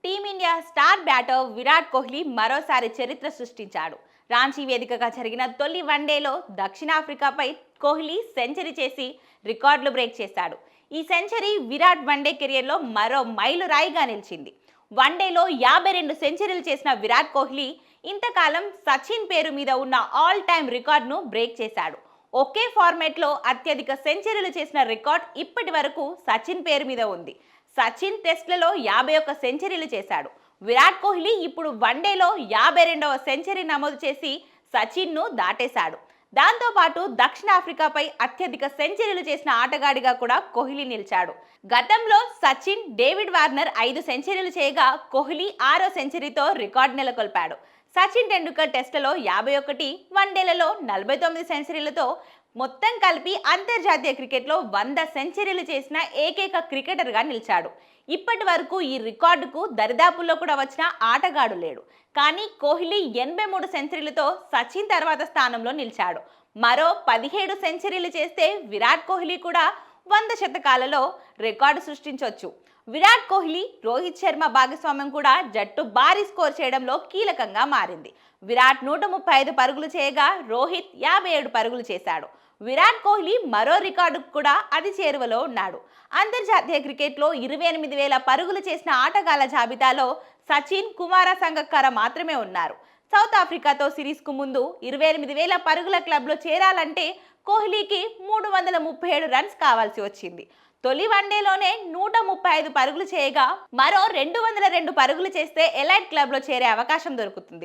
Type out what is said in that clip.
Team India star batter Virat Kohli మరోసారి చరిత్ర సృష్టించాడు. రాంచీ వేదికగా జరిగిన తొలి వన్డేలో దక్షిణాఫ్రికాపై కోహ్లీ సెంచరీ చేసి రికార్డులు బ్రేక్ చేశాడు. ఈ సెంచరీ విరాట్ వన్డే కెరియర్లో మరో మైలురాయిగా నిలిచింది. వన్డేలో 52 సెంచరీలు చేసిన విరాట్ కోహ్లీ ఇంతకాలం సచిన్ పేరు మీద ఉన్న ఆల్ టైమ్ రికార్డును బ్రేక్ చేశాడు. ఒకే ఫార్మాట్లో అత్యధిక సెంచరీలు చేసిన రికార్డ్ ఇప్పటి వరకు సచిన్ పేరు మీద ఉంది. సచిన్ టెస్ట్లలో 51 సెంచరీలు చేశాడు. విరాట్ కోహ్లీ ఇప్పుడు వన్డేలో 52వ సెంచరీ నమోదు చేసి సచిన్ను దాటేశాడు. దాంతోపాటు దక్షిణాఫ్రికాపై అత్యధిక సెంచరీలు చేసిన ఆటగాడిగా కూడా కోహ్లీ నిలిచాడు. గతంలో సచిన్, డేవిడ్ వార్నర్ 5 సెంచరీలు చేయగా కోహ్లీ 6వ సెంచరీతో రికార్డు నెలకొల్పాడు. సచిన్ టెండూల్కర్ టెస్టులలో 51, వన్డేలలో 49 సెంచరీలతో మొత్తం కలిపి అంతర్జాతీయ క్రికెట్లో 100 సెంచరీలు చేసిన ఏకైక క్రికెటర్గా నిలిచాడు. ఇప్పటి వరకు ఈ రికార్డుకు దరిదాపుల్లో కూడా వచ్చిన ఆటగాడు లేడు. కానీ కోహ్లీ 83 సెంచరీలతో సచిన్ తర్వాత స్థానంలో నిలిచాడు. మరో 17 సెంచరీలు చేస్తే విరాట్ కోహ్లీ కూడా 100 శతకాలలో రికార్డు సృష్టించవచ్చు. విరాట్ కోహ్లీ, రోహిత్ శర్మ భాగస్వామ్యం కూడా జట్టు భారీ స్కోర్ చేయడంలో కీలకంగా మారింది. విరాట్ 135 పరుగులు చేయగా రోహిత్ 57 పరుగులు చేశాడు. విరాట్ కోహ్లీ మరో రికార్డుకు కూడా అది చేరువలో ఉన్నాడు. అంతర్జాతీయ క్రికెట్లో 28,000 పరుగులు చేసిన ఆటగాళ్ల జాబితాలో సచిన్, కుమార సంగక్కర మాత్రమే ఉన్నారు. సౌత్ ఆఫ్రికాతో సిరీస్కు ముందు 28,000 పరుగుల క్లబ్లో చేరాలంటే కోహ్లీకి 337 రన్స్ కావాల్సి వచ్చింది. తొలి వన్డేలోనే 135 పరుగులు చేయగా మరో 202 పరుగులు చేస్తే ఎలైట్ క్లబ్లో చేరే అవకాశం దొరుకుతుంది.